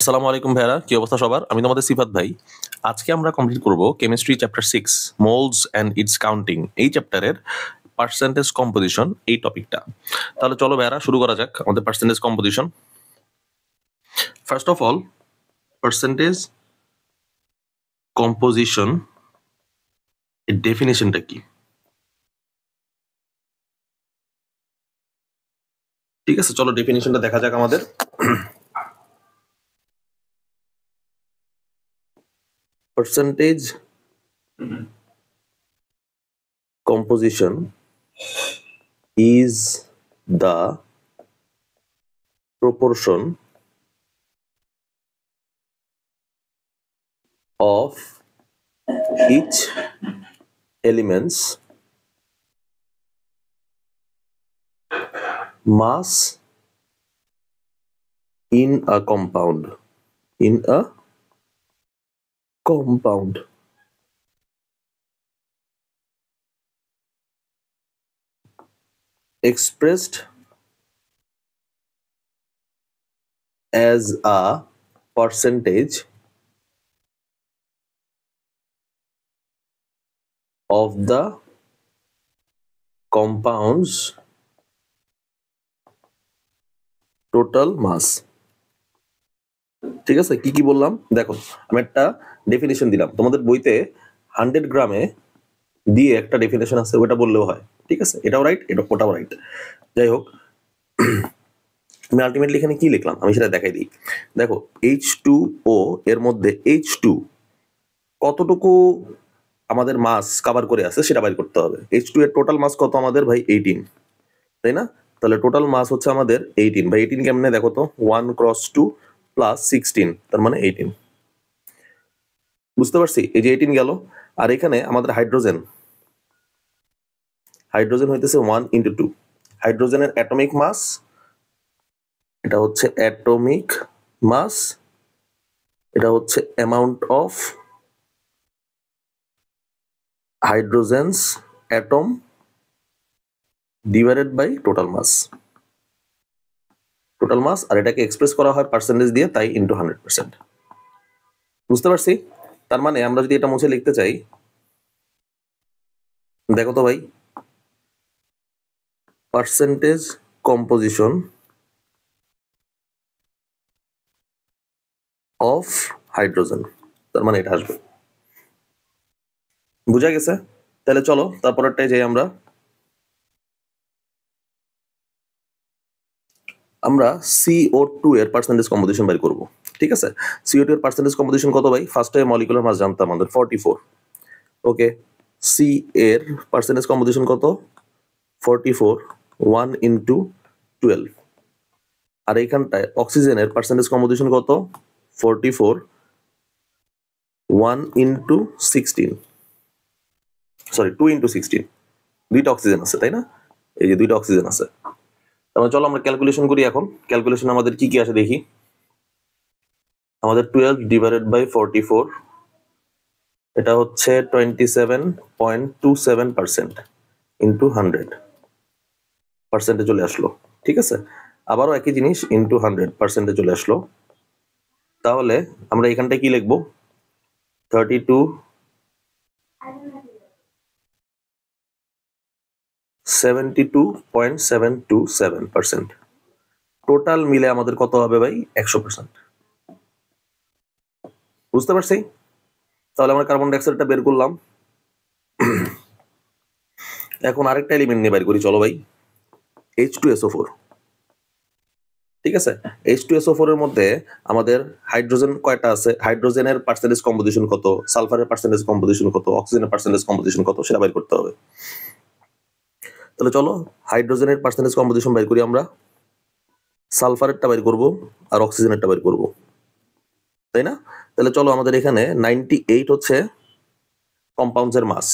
আসসালামু আলাইকুম ভাইরা, কি অবস্থা সবার? আমি তোমাদের সিফাত ভাই। আজকে আমরা কমপ্লিট করব chemistry chapter 6 moles and it's counting, এই চ্যাপ্টারের পার্সেন্টেজ কম্পোজিশন এই টপিকটা। তাহলে চলো ভাইরা শুরু করা যাক আমাদের percentage composition. First of all, percentage composition এর ডেফিনিশনটা কি? ঠিক আছে, চলো ডেফিনিশনটা দেখা যাক আমাদের। Percentage composition is the proportion of each element's mass in a compound expressed as a percentage of the compound's total mass. ঠিক আছে, কি কি বললাম দেখো। আমি একটা ডেফিনেশন দিলাম, তোমাদের বইতে 100 গ্রামে দিয়ে একটা ডেফিনেশন আছে, ওটা বললেও হয়। ঠিক আছে, এটাও রাইট, ওটাও রাইট। যাই হোক, আমি আলটিমেটলি এখানে কি লিখলাম আমি সেটা দেখাই দিই। দেখো, H2O এর মধ্যে H2 কতটুকু আমাদের মাস কভার করে আছে সেটা বাইর করতে হবে। H2 এর টোটাল মাস কত আমাদের ভাই? 18, তাই না? তাহলে টোটাল মাস হচ্ছে আমাদের 18। ভাই 18 কেমনে দেখো তো, 1 × 2 + 16, তার মানে 18। বুঝতে পারছি? এই যে 18 গেল। আর এখানে আমাদের হাইড্রোজেন হইতেছে 1 × 2। হাইড্রোজেনের অ্যাটমিক মাস, এটা হচ্ছে অ্যাটমিক মাস, এটা হচ্ছে amount of hydrogens atom divided by total mass. আর এটাকে এক্সপ্রেস করা হয় পার্সেন্টেজ দিয়ে, তাই ইনটু 100%। বুঝতে পারছি? তার মানে আমরা যদি এটা মুছে লিখতে চাই, দেখো তো ভাই, পার্সেন্টেজ কম্পোজিশন অফ হাইড্রোজেন, তার মানে এটা আসবে। বুঝা গেছে? তাহলে চলো তারপরেরটাই যাই আমরা CO2 এর পার্সেন্টেজ কম্পোজিশন বের করব। ঠিক আছে, CO2 এর পার্সেন্টেজ কম্পোজিশন কত ভাই? ফার্স্টে মলিকুলার মাস জানতাম আমাদের 44। ওকে, সি এর পার্সেন্টেজ কম্পোজিশন কত? 44, 1 × 12। আর এইখানটায় অক্সিজেনের পার্সেন্টেজ কম্পোজিশন কত? 44, 1 × 16, সরি 2 × 16। দুইটা অক্সিজেন আছে, তাই না? এই যে দুইটা অক্সিজেন আছে। তাহলে চলো আমরা ক্যালকুলেশন করি এখন। ক্যালকুলেশন আমাদের কি কি আসে দেখি। আমাদের 12 / 44, এটা হচ্ছে 27.27% ইন্টু 100 পার্সেন্টে চলে আসলো। ঠিক আছে, আবারও একই জিনিস ইন্টু 100% চলে আসলো। তাহলে আমরা এখানটায় কি লিখবো? 72.727%। টোটাল মিলে আমাদের কত হবে ভাই? 100%। বুঝতে পারছি? তাহলে আমরা কার্বন ডাইঅক্সাইডটা বের করলাম। এখন আরেকটা এলিমেন্ট নিয়ে বের করি, চলো ভাই। H2SO4। ঠিক আছে, H2SO4 এর মধ্যে আমাদের হাইড্রোজেন কয়টা আছে, হাইড্রোজেনের পার্সেন্টেজ কম্পোজিশন কত, সালফারের পার্সেন্টেজ কম্পোজিশন কত, অক্সিজেনের পার্সেন্টেজ কম্পোজিশন কত, সেটা বের করতে হবে। তাহলে চলো হাইড্রোজেনের পার্সেন্টেজ কম্পোজিশন বের করি আমরা। সালফারেরটা বের করব আর অক্সিজেনেরটা বের করব, তাই না? তাহলে চলো আমাদের এখানে 98 হচ্ছে কম্পাউন্ডসের মাস,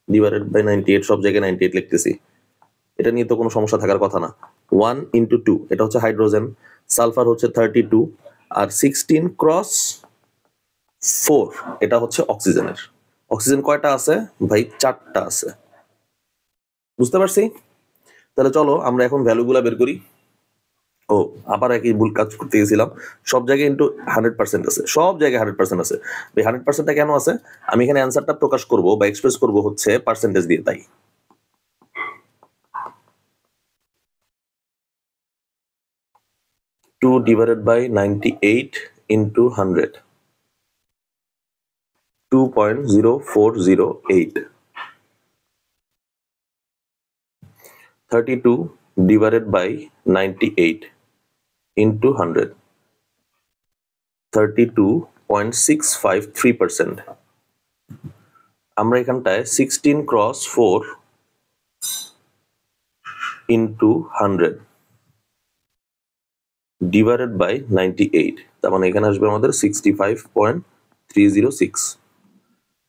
ডিভাইডেড বাই 98, সব জায়গায় 98 লিখতেছি। এটা নিয়ে তো কোনো সমস্যা থাকার কথা না। 1 × 2, এটা হচ্ছে হাইড্রোজেন, সালফার হচ্ছে 32, আর 16 × 4 এটা হচ্ছে অক্সিজেনের। অক্সিজেন কয়টা আছে ভাই? 4টা আছে। বুঝতে পারছি? তাহলে চলো আমরা এখন ভ্যালুগুলা বের করি। ও আবার একই ভুল কাজ করতে গেছিলাম, সব জায়গায় ইনটু 100% আছে, সব জায়গায় 100% আছে। এই 100%টা কেন আছে? আমি এখানে অ্যান্সারটা প্রকাশ করব বা এক্সপ্রেস করব হচ্ছে পার্সেন্টেজ দিয়ে, তাই 2 divided by 98 into 100, 2.0408, 32 divided by 98 into 100, 32.653%। আমরা এখানটায় 16 ক্রস 4 into 100 divided by 98, তার মানে এখানে আসবে আমাদের 65.306।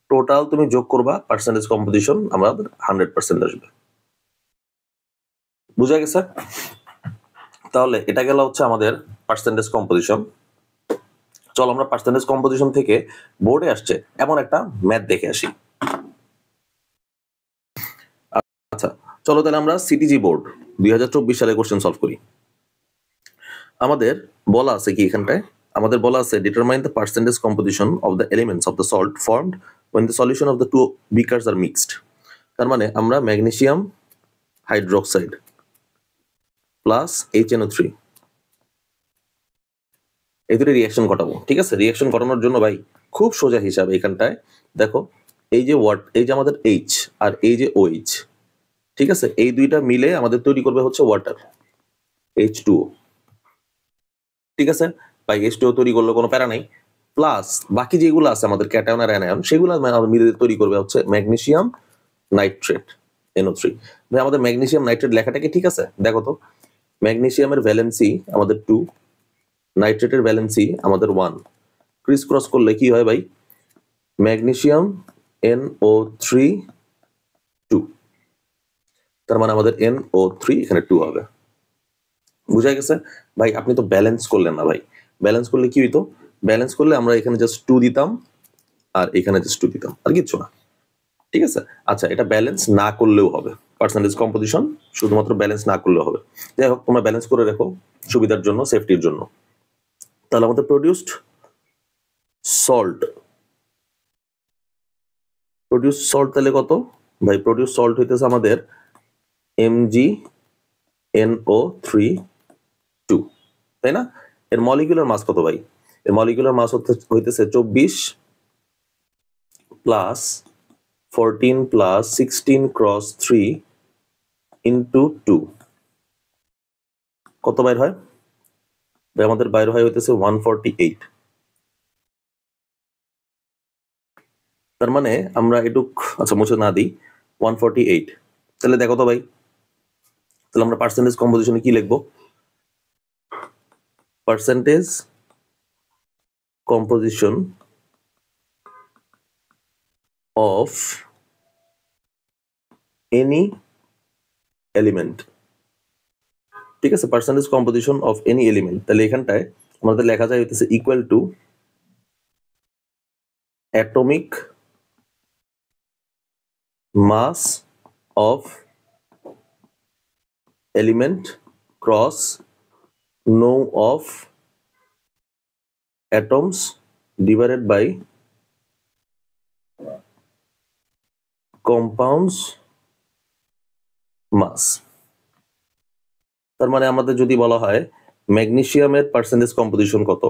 টোটাল তুমি যোগ করবা পার্সেন্টেজ কম্পোজিশন, আমাদের 100% আসবে। বুঝা গেছে? তাহলে এটা গেল হচ্ছে আমাদের পার্সেন্টেজ কম্পোজিশন। চলো আমরা পার্সেন্টেজ কম্পোজিশন থেকে বোর্ডে আসছে এমন একটা ম্যাথ দেখে আসি। আচ্ছা চলো তাহলে আমরা সিটিজি বোর্ড 2024 সালে কোশ্চেন সলভ করি। আমাদের বলা আছে কি এখানটায়, আমাদের বলা আছে determine the percentage composition of the elements of the salt formed when the solution of the two beakers are mixed। তার মানে আমরা ম্যাগনেসিয়াম হাইড্রোক্সাইড প্লাস HNO3 এই দুটো রিয়াকশন ঘটাবো। ঠিক আছে, রিয়াকশন ঘটানোর জন্য ভাই খুব সোজা হিসাব এখানটায় দেখো, এই যে এই যে আমাদের H আর এই যে OH, ঠিক আছে, এই দুইটা মিলে আমাদের তৈরি করবে হচ্ছে ওয়াটার H2O। ঠিক আছে ভাই, H2O তৈরি করলে কোনো প্যারা নাই, প্লাস বাকি যেগুলো আছে আমাদের ক্যাটায়ন আর অ্যানায়ন সেগুলো মিলে তৈরি করবে হচ্ছে ম্যাগনেসিয়াম নাইট্রেট NO3। ভাই আমাদের ম্যাগনেসিয়াম নাইট্রেট লেখাটা কি ঠিক আছে? দেখো তো, ম্যাগনেসিয়ামের ভ্যালেন্সি আমাদের 2, নাইট্রেটের ভ্যালেন্সি আমাদের 1, ক্রিস ক্রস করলে কি হয় ভাই? ম্যাগনেসিয়াম NO3 2, তার মানে আমাদের NO3 এখানে 2 হবে। বুঝা গেছে ভাই? আপনি তো ব্যালেন্স করলেন না ভাই, ব্যালেন্স করলে কি হইতো? ব্যালেন্স করলে আমরা এখানে জাস্ট 2 দিতাম আর এখানে জাস্ট 2 দিতাম, আর কিচ্ছু না। ঠিক আছে, আচ্ছা এটা ব্যালেন্স না করলেও হবে, পার্সেন্টেজ কম্পোজিশন শুধুমাত্র ব্যালেন্স না করলেও হবে। যাই হোক তোমরা ব্যালেন্স করে রাখো সুবিধার জন্য, সেফটির জন্য। তাহলে আমাদের প্রডিউসড সল্ট তাহলে কত ভাই? প্রডিউস সল্ট হইতেছে আমাদের MgNO3 2, তাই না? এর মলিকুলার মাস কত ভাই? এর মলিকুলার মাস হইতেছে 24 প্লাস 14 প্লাস 16 ক্রস 3 ইন্টু 2, কত বাইর হয়? আমাদের বাইর হয় হইতেছে 148। তার মানে আমরা এটুক আচ্ছা মুছে না দিই 148। তাহলে দেখো তো ভাই, তাহলে আমরা পার্সেন্টেজ কম্পোজিশনে কি লিখবো? Percentage composition of any element. ঠিক আছে, percentage composition of any element, তাহলে এখানটায় আমাদের লেখা যায় হইতেছে equal to atomic mass of element cross no of atoms divided by compounds mass। তার মানে আমাদের যদি বলা হয় ম্যাগনেসিয়ামের পার্সেন্টেজ কম্পোজিশন কত,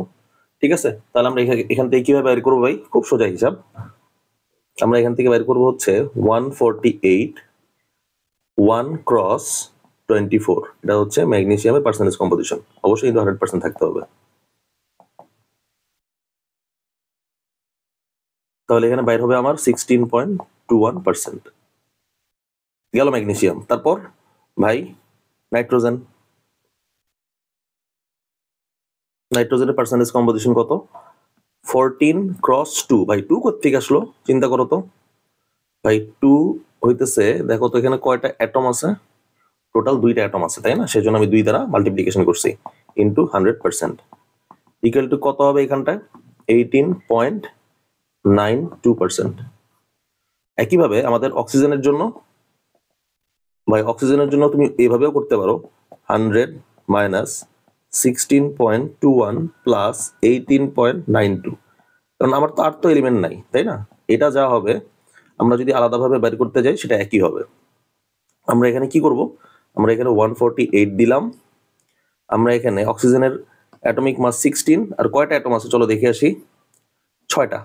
ঠিক আছে, তাহলে আমরা এখান থেকে কিভাবে বের করবো ভাই? খুব সোজা হিসাব, আমরা এখান থেকে বের করবো হচ্ছে 148 1 ক্রস 24, এটা হচ্ছে ম্যাগনেসিয়ামের পার্সেন্টেজ কম্পোজিশন। অবশ্যই কিন্তু 100% থাকতে হবে। তাহলে এখানে বাইর হবে আমার 16.21%। গেল ম্যাগনেসিয়াম। তারপর ভাই নাইট্রোজেনের পার্সেন্টেজ কম্পোজিশন কত? 14 ক্রস 2। ভাই 2 কোত্থেকে আসলো চিন্তা করো তো ভাই। 2 হইতেছে, দেখো তো এখানে কয়টা অ্যাটম আছে? টোটাল 2টা অ্যাটম আছে, তাই না? সেজন্য আমি 2 দ্বারা মাল্টিপ্লিকেশন করছি ইনটু 100%, ইকুয়াল টু কত হবে এখানটায়? 18.92%। একইভাবে আমাদের অক্সিজেনের জন্য ভাই, অক্সিজেনের জন্য তুমি এইভাবেও করতে পারো, 100 মাইনাস 16.21 প্লাস 18.92, কারণ আমার তো আর তো এলিমেন্ট নাই, তাই না? এটা যা হবে আমরা যদি আলাদাভাবে বের করতে যাই সেটা একই হবে। আমরা এখানে কি করব, আমরা এখানে 148 দিলাম। আমরা এখানে অক্সিজেনের অ্যাটমিক মাস 16, আর কয়টা অ্যাটম আছে চলো দেখে আসি, 6টা।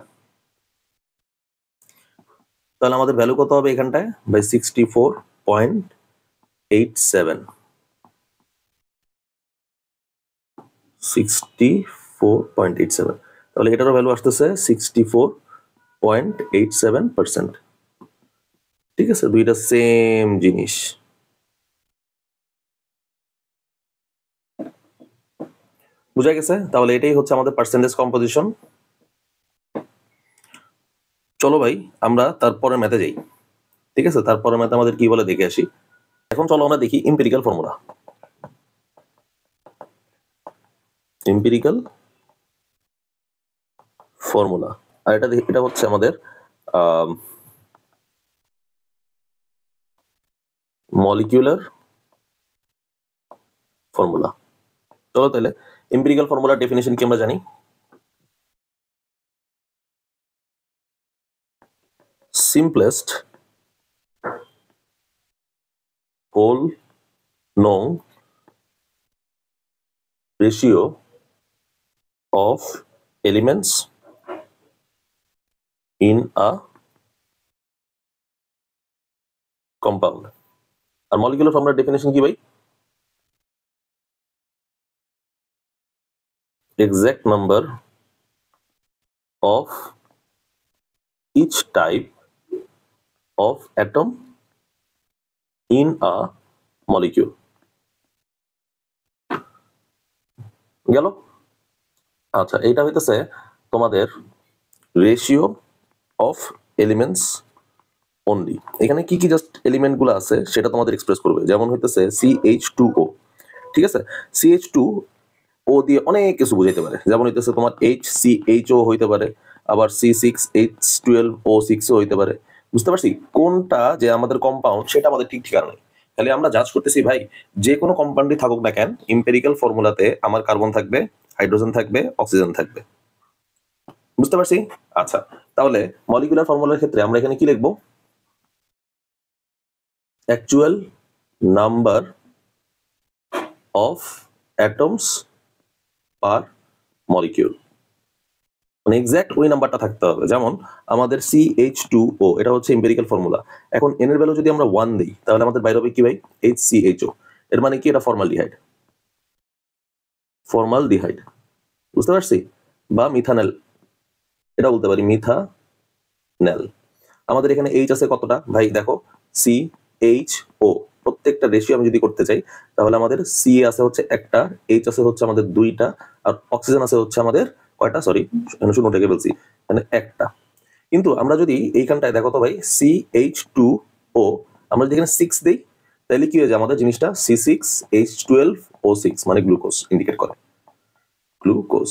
তাহলে আমাদের ভ্যালু কত হবে এখানটায় বাই 64.87, 64.87। তাহলে এটারও ভ্যালু আসতেছে 64.87%। ঠিক আছে, দুইটা সেম জিনিস। বুঝা গেছে? তাহলে এটাই হচ্ছে আমাদের পার্সেন্টেজ কম্পোজিশন। চলো ভাই আমরা তারপরে ম্যাথে যাই। ঠিক আছে, তারপরে ম্যাথে আমাদের কি বলে দেখে আসি। এখন চলো আমরা দেখি এমপিরিক্যাল ফর্মুলা। এমপিরিক্যাল ফর্মুলা, আর এটা হচ্ছে আমাদের মলিকিউলার ফর্মুলা। চলো তাহলে এমপিরিক্যাল ফর্মুলার ডেফিনিশন কি আমরা জানি। simplest whole known ratio of elements in a compound। আর মলিকুলার ফর্মুলার ডেফিনিশন কি ভাই? exact number of each type of atom in a molecule। গেল? আচ্ছা, এইটা হইতেছে তোমাদের রেশিও অফ এলিমেন্টস অনলি। এখানে কি কি জাস্ট এলিমেন্ট গুলো আছে সেটা তোমাদের এক্সপ্রেস করবে। যেমন হইতেছে CH2O। ঠিক আছে, CH2O দিয়ে অনেক কিছু বুঝাইতে পারে। যেমন হইতেছে তোমার HCHO হইতে পারে, আবার C6H12O6 ও হইতে পারে। বুঝতে পারছি কোনটা যে আমাদের কম্পাউন্ড সেটা আমাদের ঠিক ঠিকানা নেই। তাহলে আমরা জাজ করতেছি ভাই যে কোনো কম্পাউন্ডই থাকুক না কেন, এমপিরিক্যাল ফর্মুলাতে আমার কার্বন থাকবে, হাইড্রোজেন থাকবে, অক্সিজেন থাকবে। বুঝতে পারছি? আচ্ছা, তাহলে মলিকুলার ফর্মুলার ক্ষেত্রে আমরা এখানে কি লিখবো? Actual number of atoms per molecule, মানে এক্সাক্ট ওই নাম্বারটা থাকতে হবে। যেমন আমাদের CH2O এটা হচ্ছে এমপিরিক্যাল ফর্মুলা। এখন এন এর ভ্যালু যদি আমরা 1 দিই তাহলে আমাদের বাইরে হবে কি ভাই? HCHO। এর মানে কি? এটা ফর্মালডিহাইড। ফর্মালডিহাইড, বুঝতে পারছি? বা মিথানেল, এটা বলতে পারি মিথানেল। আমাদের এখানে H আছে কতটা ভাই? দেখো CHO, প্রত্যেকটা রেশিও আমি যদি করতে চাই তাহলে আমাদের সি আছে হচ্ছে একটা, H আছে হচ্ছে আমাদের দুইটা, আর অক্সিজেন আছে হচ্ছে আমাদের কয়টা? সরি, শূন্য থেকে বলছি, মানে একটা। কিন্তু আমরা যদি এইখানটায় দেখো তো ভাই CH2O, আমরা যদি এখানে 6 দেই তাহলে কি হয়ে যায় আমাদের জিনিসটা? C6H12O6, মানে গ্লুকোজ ইন্ডিকেট করে, গ্লুকোজ।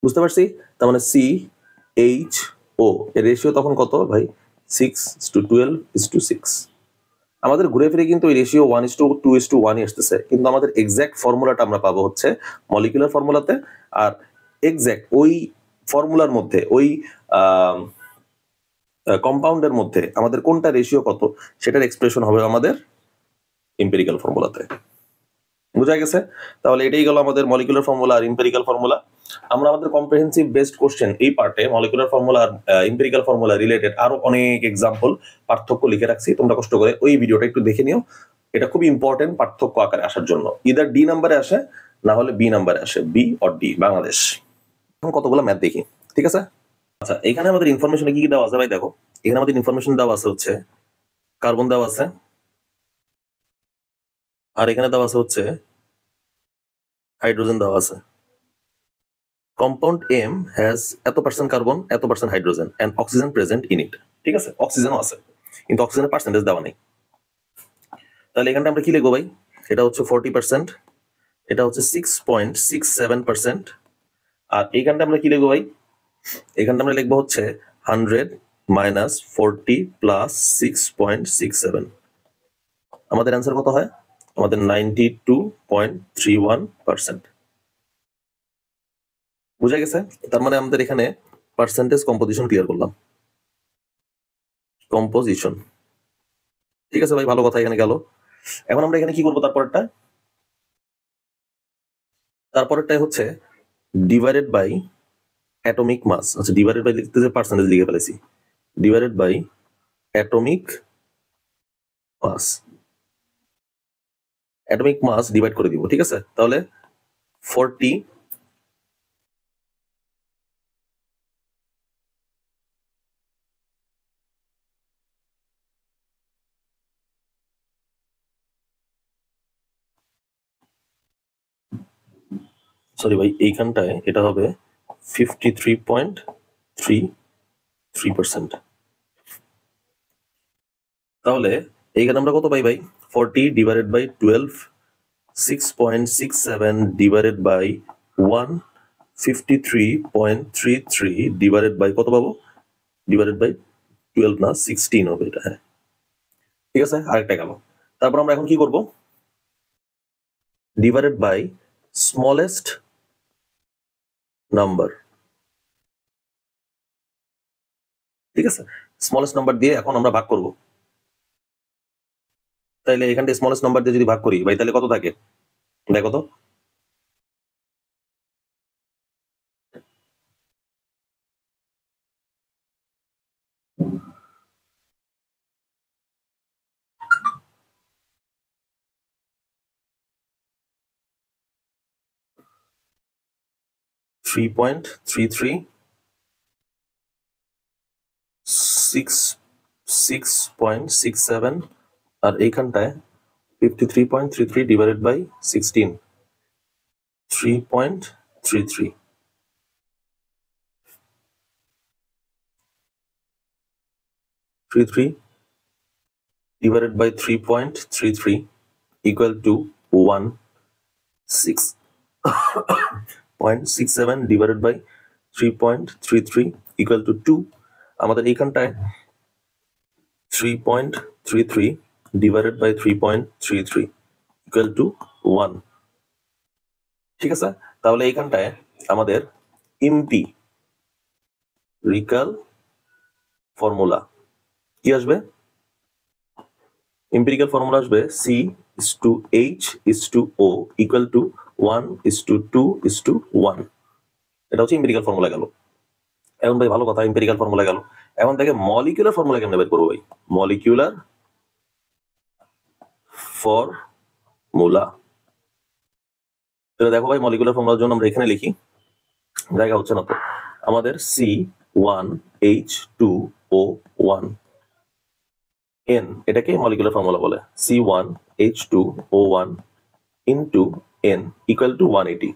বুঝতে পারছি? তার মানে CHO এর রেশিও তখন কত ভাই? 6:12:6। আমাদের ঘুরে ফিরে কিন্তু এই রেশিও 1:2:1 আসতেছে, কিন্তু আমাদের এক্সাক্ট ফর্মুলাটা আমরা পাবো হচ্ছে মলিকুলার ফর্মুলাতে। আর এক্সাক্ট ওই ফর্মুলার মধ্যে, ওই কম্পাউন্ডের মধ্যে আমাদের কোনটা রেশিও কত সেটার এক্সপ্রেশন হবে আমাদের এমপিরিক্যাল ফর্মুলাতে। বুঝা গেছে? তাহলে এটাই গেল আমাদের মলিকুলার ফর্মুলা আর এমপিরিক্যাল ফর্মুলা। আমরা আমাদের কম্প্রিহেনসিভ বেসড কোশ্চেন এই পার্টে মলিকুলার ফর্মুলা আর এমপিরিক্যাল ফর্মুলা রিলেটেড আরো অনেক এক্সাম্পল, পার্থক্য লিখে রাখছি। তোমরা কষ্ট করে ওই ভিডিওটা একটু দেখে নিও। এটা খুবই ইম্পর্টেন্ট পার্থক্য আকারে আসার জন্য। ইদার ডি নাম্বারে আসে, না হলে বি নাম্বারে আসে, বি অর ডি বাংলাদেশ। এখন কতগুলো ম্যাথ দেখি, ঠিক আছে? আচ্ছা, এখানে আমাদের ইনফরমেশন কি কি দেওয়া আছে ভাই? দেখো এখানে আমাদের ইনফরমেশন দেওয়া আছে হচ্ছে কার্বন দেওয়া আছে, আর এখানে দেওয়া আছে হচ্ছে হাইড্রোজেন দেওয়া আছে। কম্পাউন্ড M হ্যাজ এত পার্সেন্ট কার্বন, এত percent hydrogen and oxygen present in it. ঠিক আছে, অক্সিজেনও আছে, কিন্তু অক্সিজেনের পার্সেন্টেজ দেওয়া নেই। তাহলে এখানটা আমরা কি লিখবো ভাই? এটা হচ্ছে 40%, এটা হচ্ছে 6.67%। আর এইখানটা আমরা কি লিখবো ভাই? এখানটা আমরা লিখবো হচ্ছে 100 - 40 + 6.67। আমাদের অ্যান্সার কত হয়? আমাদের 92.31%। বুঝা গেছে? তার মানে আমাদের এখানে পার্সেন্টেজ কম্পোজিশন ক্লিয়ার করলাম। কম্পোজিশন, ঠিক আছে ভাই, ভালো কথা এখানে গেল। এখন আমরা এখানে কি করবো? তারপরেরটাই হচ্ছে ডিভাইডেড বাই অ্যাটমিক মাস। আচ্ছা, ডিভাইডেড বাই লিখতে যে পার্সেন্টেজ লিখে ফেলেছি, divided by atomic mass. Atomic mass divide করে দিব, ঠিক আছে? তাহলে 40 সরি ভাই, এইখানটায় এটা হবে 53.33%। তাহলে এইখানে আমরা কত পাই ভাই? 40 divided by 12, 6.67 divided by 1, 53.33 divided by কত পাবো? ডিভাইডেড বাই 12 না, 16 হবে এটা। হ্যাঁ, ঠিক আছে, আরেকটা গেল। তারপর আমরা এখন কি করব? ডিভাইডেড বাই স্মলেস্ট নাম্বার, ঠিক আছে? স্মলেস্ট নাম্বার দিয়ে এখন আমরা ভাগ করব। তাইলে এখানটা স্মলেস্ট নাম্বার দিয়ে যদি ভাগ করি ভাই, তাহলে কত থাকে দেখো তো। থ্রি পয়েন্ট থ্রি থ্রি, 6.67, আর এইখানটায় 53.33 divided by 16, 3.33। 33 divided by 3.33 equal to 16.67 divided by 3.33 equal to 2। আমাদের এইখানটায় 3.33 divided by 3.33 equal to 1, ঠিক আছে? তাহলে এইখানটায় আমাদের এম্পিরিক্যাল ফর্মুলা কি আসবে? এম্পিরিক্যাল ফর্মুলা আসবে C/H/O equal to 1:2:1। এটা হচ্ছে এম্পিরিক্যাল ফর্মুলা গেল। এখন ভাই ভালো কথা, এম্পিরিক্যাল ফর্মুলা গেল। এখন থেকে মলিকিউলার ফর্মুলা কেমনে বের করবো ভাই? মলিকিউলার ফর্মুলা, দেখো ভাই, মলিকুলার ফর্মুলার জন্য আমরা এখানে লিখি, জায়গা হচ্ছে না তো। আমাদের C1H2O1 N, এটাকে মলিকুলার ফর্মুলা বলে। C1H2O1 into N equal to 180,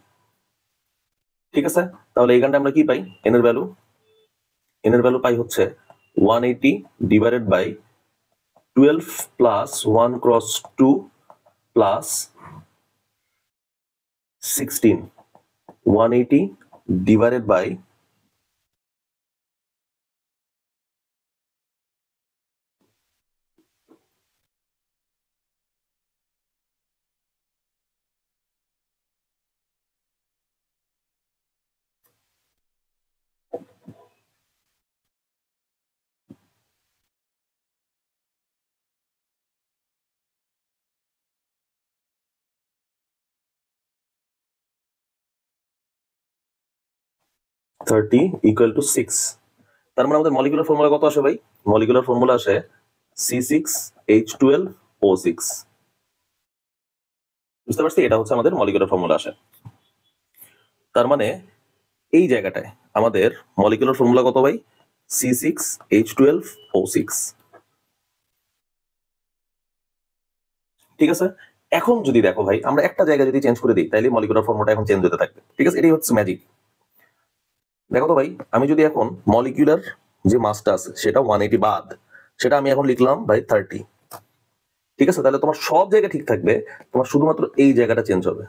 ঠিক আছে? তাহলে এইখানটা আমরা কি পাই? N এর ভ্যালু পাই হচ্ছে 180 divided by 12 plus 1 cross 2 plus 16, 180 divided by 30 equal to 6। তার মানে আমাদের মলিকুলার ফর্মুলা কত আসে ভাই? মলিকুলার ফর্মুলা আসে C6H12O6। বুঝতে পারছি? এটা হচ্ছে আমাদের মলিকুলার ফর্মুলা আসে। তার মানে এই জায়গাটায় আমাদের মলিকুলার ফর্মুলা কত ভাই? C6H12O6, ঠিক আছে? এখন যদি দেখো ভাই, আমরা একটা জায়গা যদি চেঞ্জ করে দিই, তাহলে মলিকুলার ফর্মুলাটা এখন চেঞ্জ হতে থাকবে, ঠিক আছে? এটাই হচ্ছে ম্যাজিক। দেখো তো ভাই, আমি যদি এখন মলিকুলার যে মাসটা আছে সেটা 180 বাদ, সেটা আমি এখন লিখলাম ভাই 30, ঠিক আছে? তাহলে তোমার সব জায়গা ঠিক থাকবে, তোমার শুধুমাত্র এই জায়গাটা চেঞ্জ হবে,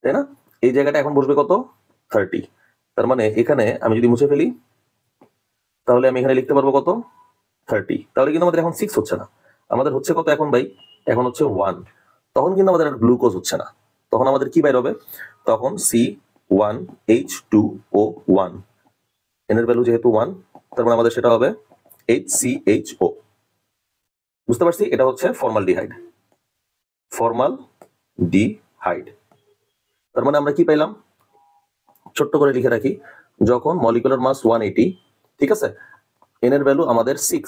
তাই না? এই জায়গাটা এখন বসবে কত? 30। তার মানে এখানে আমি যদি মুছে ফেলি, তাহলে আমি এখানে লিখতে পারবো কত? 30। তাহলে কিন্তু আমাদের এখন 6 হচ্ছে না, আমাদের হচ্ছে কত এখন ভাই? এখন হচ্ছে 1। তখন কিন্তু আমাদের গ্লুকোজ হচ্ছে না, তখন আমাদের কি বাইর হবে, তখন C1H2O1, এন এর ভ্যালু যেহেতু 1, তার মানে আমাদের সেটা হবে HCHO। বুঝতে পারছি, এটা হচ্ছে ফর্মালডিহাইড। ফর্মালডিহাইড তার মানে আমরা কি পাইলাম, ছোট্ট করে লিখে রাখি, যখন মলিকুলার মাস 180, ঠিক আছে, এন এর ভ্যালু আমাদের 6,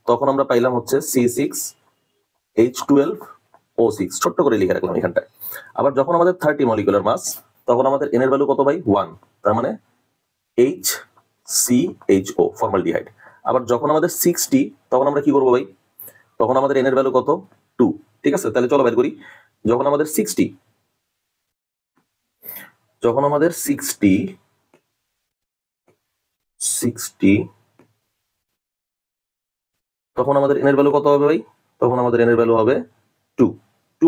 তখন আমরা পাইলাম হচ্ছে C6H12O6, ছোট্ট করে লিখে রাখলাম এখানটায়। আবার যখন আমাদের 30 মলিকুলার মাস, তখন আমাদের এন এর ভ্যালু কত ভাই, 1, তার মানে HCHO, ফর্মালডিহাইড। আবার যখন আমাদের 60, তখন আমরা কি করবো ভাই, তখন আমাদের এন এর ভ্যালু কত, 2, ঠিক আছে। তাহলে চলো বের করি, যখন আমাদের 60, তখন আমাদের এন এর ভ্যালু কত হবে ভাই, তখন আমাদের এন এর ভ্যালু হবে 2। 2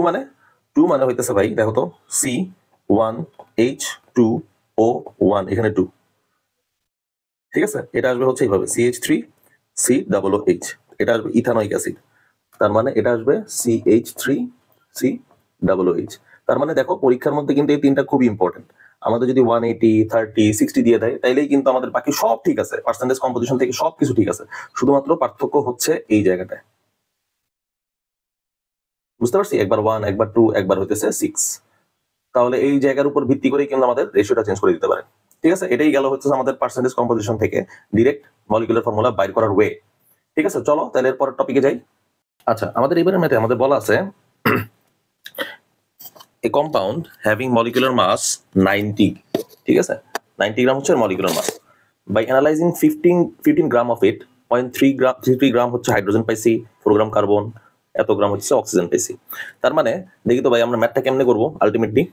মানে হইতেছে ভাই, দেখো তো, C1H2O1, এখানে 2, ঠিক আছে। এটা আসবে হচ্ছে এইভাবে CH3COOH, এটা আসবে ইথানোয়িক অ্যাসিড, তার মানে এটা আসবে CH3COOH। তার মানে দেখো, পরীক্ষার মধ্যে কিন্তু এই তিনটা খুবই ইম্পর্টেন্ট। আমাদের যদি 180, 30, 60 দিয়ে দেয়, তাইলেই কিন্তু আমাদের বাকি সব ঠিক আছে, পার্সেন্টেজ কম্পোজিশন থেকে সবকিছু ঠিক আছে, শুধুমাত্র পার্থক্য হচ্ছে এই জায়গাটায়। বুঝতে পারছি, একবার 1, একবার 2, একবার হইতেছে 6, তাহলে এই জায়গার উপর ভিত্তি করে কিন্তু আমাদের রেশিওটা চেঞ্জ করে দিতে পারে, ঠিক আছে। এটাই গেল হচ্ছে আমাদের পার্সেন্টেজ কম্পোজিশন থেকে ডিরেক্ট মলিকুলার ফর্মুলা বাইর করার ওয়ে, ঠিক আছে। চলো তাহলে এর পরের টপিকে যাই। আচ্ছা, আমাদের এবারে ম্যাথে আমাদের বলা আছে a compound having molecular mass 90, ঠিক আছে, 90 গ্রাম হচ্ছে molecular mass. by analyzing 15 gram of it, 0.3 gram হচ্ছে হাইড্রোজেন পাইছি, 4 গ্রাম কার্বন, এত গ্রাম হচ্ছে অক্সিজেন পাইছি। তার মানে দেখি তো ভাই, আমরা ম্যাথটা কেমনে করবো। আলটিমেটলি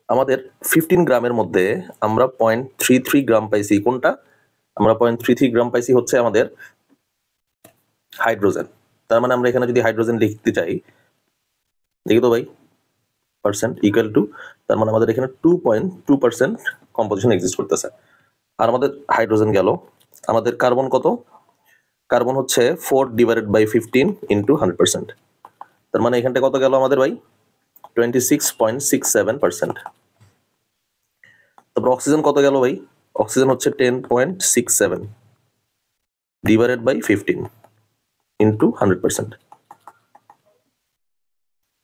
আমাদের 15 গ্রামের মধ্যে আমরা 0.33 গ্রাম পাইছি, কোনটা, আমরা 0.33 গ্রাম পাইছি হচ্ছে আমাদের হাইড্রোজেন। তার মানে আমরা এখানে যদি হাইড্রোজেন লিখতে চাই, দেখি তো ভাই, পার্সেন্ট ইকুয়াল টু, তার মানে আমাদের এখানে 2.2% কম্পোজিশন এক্সিস্ট করতেছে। আর আমাদের হাইড্রোজেন গেল, আমাদের কার্বন কত, কার্বন হচ্ছে 4/15 ইন্টু 100%, তার মানে এখানটা কত গেল আমাদের ভাই, 26.67%। তারপর অক্সিজেন কত গেল ভাই, অক্সিজেন হচ্ছে 10.67 ডিভাইডেড বাই 15 ইন্টু 100%,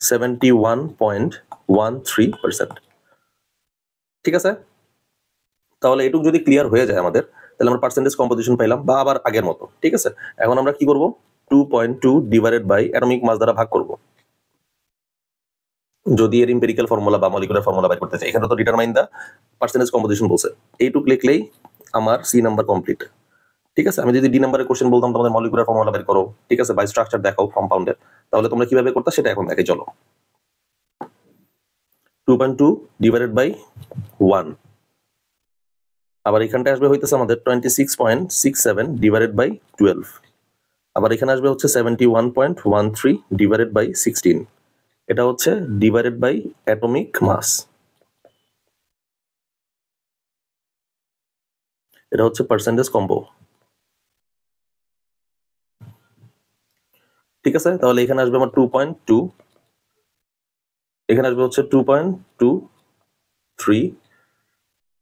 71.13%, ঠিক আছে। তাহলে এটুকু যদি ক্লিয়ার হয়ে যায় আমাদের, তাহলে আমরা পার্সেন্টেজ কম্পোজিশন পাইলাম, বা আবার আগের মতো, ঠিক আছে। এখন আমরা কি করব, 2.2 ডিভাইডেড বাই অ্যাটমিক মাস দ্বারা ভাগ করব, যদি এর এম্পিরিক্যাল ফর্মুলা বা মলিকুলার ফর্মুলা বের করতে চাই। এখানে তো ডিটারমাইন দা পার্সেন্টেজ কম্পোজিশন বলছে, এইটুক লিখলেই আমার সি নাম্বার কমপ্লিট, ঠিক আছে। আমি যদি ডি নাম্বারের কোশ্চেন বলতাম তোমাদের মলিকুলার ফর্মুলা বের করো, ঠিক আছে, বাই স্ট্রাকচার দেখাও কম্পাউন্ডের, তাহলে তোমরা কিভাবে করতে সেটা এখন দেখে চলো। 2.2 ডিভাইডেড বাই 1, আবার এখানটা আসবে হইতেছে আমাদের 26.67 ডিভাইডেড বাই 12, আবার এখানে আসবে হচ্ছে 71.13 ডিভাইডেড বাই 16, এটা হচ্ছে ডিভাইডেড বাই অ্যাটমিক মাস, এটা হচ্ছে পার্সেন্টেজ কম্পো, ঠিক আছে। তাহলে এখানে আসবে আমার 2.2, এখানে আসবে হচ্ছে 2.23,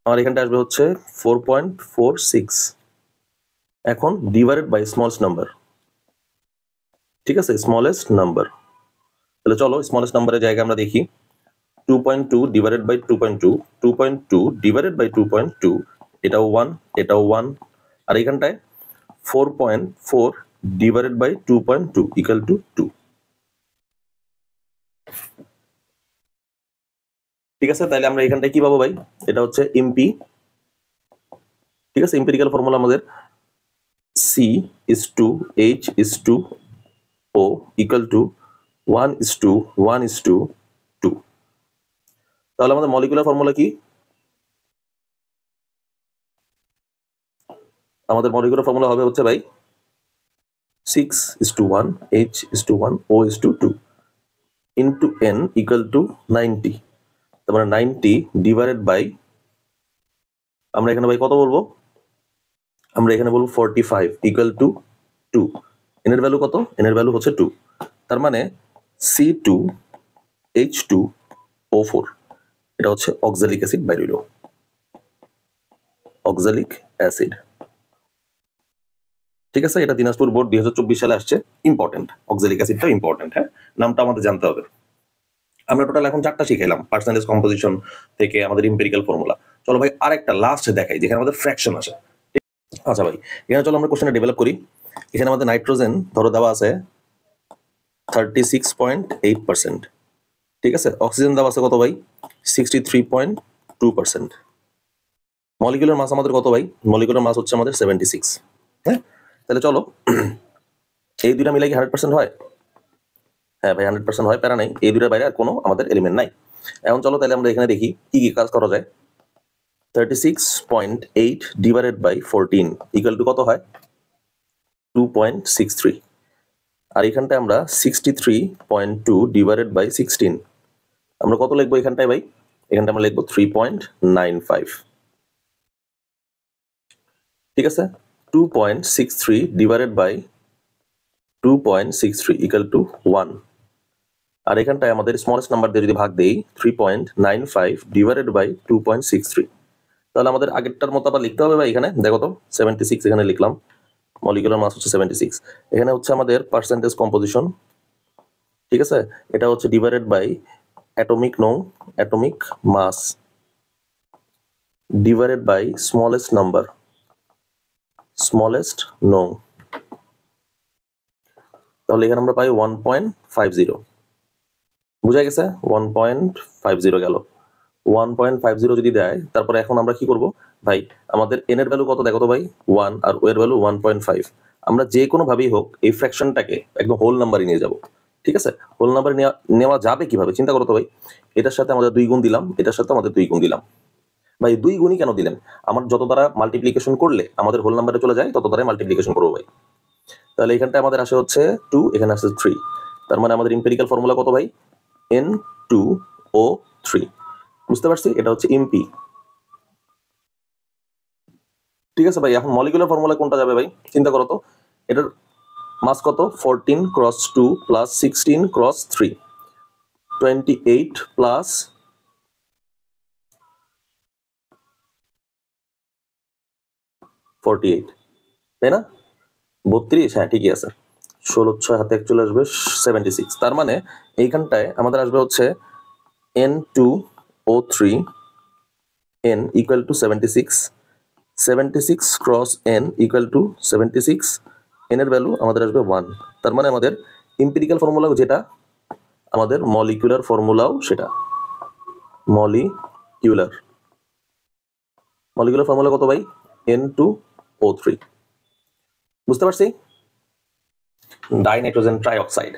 আমার এখানটা আসবে হচ্ছে 4.46, এখন ডিভাইডেড বাই স্মলেস্ট নাম্বার, ঠিক আছে, স্মলেস্ট নাম্বার। তাহলে চলো স্মলেস্ট নাম্বারের জায়গায় আমরা দেখি, 2.2 ডিভাইডেড বাই 2.2, 2.2 ডিভাইডেড বাই 2.2, এটাও 1, এটাও 1, আর এখানটায় 4.4 ডিভাইডেড বাই 2.2 ইকুয়াল টু 2, ঠিক আছে। তাহলে আমরা এখানটায় কি পাবো ভাই, এটা হচ্ছে এমপি, ঠিক আছে। এম্পিরিক্যাল ফর্মুলা আমাদের C/H/O ইকুয়াল টু 1:1:2, তাহলে আমাদের মলিকুলার ফর্মুলা কি, আমাদের মলিকুলার ফর্মুলা হবে হচ্ছে ভাই 6:1 H/1 O/2 into N equal to 90, তার মানে 90 ডিভাইডেড বাই, আমরা এখানে ভাই কত বলবো, আমরা এখানে বলবো 45 ইকুয়াল টু 2, এন এর ভ্যালু কত, এন এর ভ্যালু হচ্ছে 2, তার মানে C2 H2O4 এটা হচ্ছে অক্সালিক অ্যাসিড বাইর হইল, অক্সালিক অ্যাসিড। ঠিক আছে, এটা দিনাজপুর বোর্ড 2024 সালে আসছে, ইম্পর্টেন্ট, অক্সালিক অ্যাসিডটা ইম্পর্টেন্ট। হ্যাঁ, নামটা আমাদের জানতে হবে। আমরা টোটাল এখন 4টা শিখাইলাম, পার্সেন্টেজ কম্পোজিশন থেকে আমাদের এম্পিরিক্যাল ফর্মুলা। চলো ভাই আরেকটা লাস্ট দেখাই যেখানে আমাদের ফ্র্যাকশন আসে। আচ্ছা ভাই, এখানে চলো আমরা কোশ্চেনটা ডেভেলপ করি। এখানে আমাদের নাইট্রোজেন ধরো দেওয়া আছে 36.8%, ঠিক আছে। অক্সিজেন দেওয়া আছে কত ভাই? 63.2%। মলিকুলার মাস আমাদের কত ভাই? মলিকুলার মাস হচ্ছে আমাদের 76। হ্যাঁ, তাহলে চলো এই দুইটা মিলে কি 100% হয়? হ্যাঁ ভাই 100% হয়, প্যারা নাই। এই দুইটার বাইরে আর কোনো আমাদের এলিমেন্ট নাই। এখন চলো তাহলে আমরা এখানে দেখি কি কি কাজ করা যায়। 36.8 ডিভাইডেড বাই 14 ইকুয়াল টু কত হয়? 2.63। আর এখানটায় আমরা 63.2 ডিভাইডেড বাই 16 আমরা কত লিখবো এখানটায় ভাই? এখানটা আমরা লিখবো 3.95। ঠিক আছে, 2.63 ডিভাইডেড বাই 2.63 ইকুয়াল টু 1। আর এখানটায় আমাদের স্মলেস্ট নাম্বার দিয়ে যদি ভাগ দেই 3.95 ডিভাইডেড বাই 2.63, তাহলে আমাদের আগেরটার মতো আবার লিখতে হবে ভাই। এখানে দেখো তো 76 এখানে লিখলাম, মলিকুলার মাস হচ্ছে 76। এখানে হচ্ছে আমাদের পার্সেন্টেজ কম্পোজিশন, ঠিক আছে। এটা হচ্ছে divided by atomic mass divided by smallest number, smallest নং। তাহলে এখানে আমরা পাই 1.50। বুঝা গেছে? 1.50 গেল। 1.50 যদি দেয়, তারপরে এখন আমরা কি করব ভাই? আমাদের এন এর ভ্যালু কত দেখো তো ভাই? 1, আর ও এর ভ্যালু 1.5। আমরা যে কোনো ভাবেই হোক এই ফ্র্যাকশনটাকে একদম হোল নাম্বারে নিয়ে যাব। ঠিক আছে, হোল নাম্বারে নেওয়া যাবে কিভাবে চিন্তা করো তো ভাই। এটার সাথে আমাদের 2 গুণ দিলাম, এটার সাথে আমাদের 2 গুণ দিলাম। ভাই 2 গুণই কেন দিলেন? আমার যত দ্বারা মাল্টিপ্লিকেশন করলে আমাদের হোল নাম্বারে চলে যায়, তত দ্বারাই মাল্টিপ্লিকেশন করবো ভাই। তাহলে এখানটা আমাদের আসে হচ্ছে 2, এখানে আসে 3। তার মানে আমাদের এম্পিরিক্যাল ফর্মুলা কত ভাই? N2O3। বুঝতে পারছি, এটা হচ্ছে এমপি। ঠিক আছে ভাই, এখন মলিকুলার ফর্মুলা কোনটা যাবে ভাই? চিন্তা করো তো, এটার মাস কত? 14 × 2 প্লাস 16 × 3, 28 প্লাস 48, তাই না? 32, হ্যাঁ ঠিকই আছে। 16 6 হাতে চলে আসবে 76। তার মানে এইখানটায় আমাদের আসবে হচ্ছে N2O3 N equal to 76, 76 × N equal to 76। N এর ভ্যালু আমাদের আসবে 1। তার মানে আমাদের এম্পিরিক্যাল ফর্মুলা যেটা, আমাদের মলিকুলার ফর্মুলাও সেটা। মলিকুলার ফর্মুলা কত ভাই? N2O3। বুঝতে পারছি? Dinitrogen trioxide.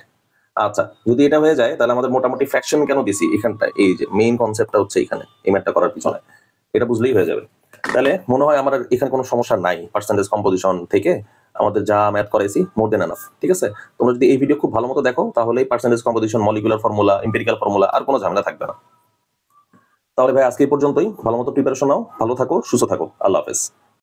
আচ্ছা, যদি এটা হয়ে যায় তাহলে আমাদের মোটামুটি ফ্র্যাকশন কেন দিছি এখানটা, এই যে মেইন কনসেপ্টটা হচ্ছে এখানে, এই ম্যাথটা করার পিছনে এটা বুঝলেই হয়ে যাবে। তাহলে মনে হয় আমার এখানে কোনো সমস্যা নাই। পার্সেন্টেজ কম্পোজিশন থেকে আমাদের যা ম্যাথ করাইছি মোর দেন এনাফ। ঠিক আছে, তোমরা যদি এই ভিডিও খুব ভালো মতো দেখো তাহলে percentage composition, molecular formula, empirical formula আর কোনো ঝামেলা থাকবে না। তাহলে ভাই আজকে এই পর্যন্তই। ভালো মতো প্রিপারেশন নাও, ভালো থাকো, সুস্থ থাকো। আল্লাহ হাফেজ।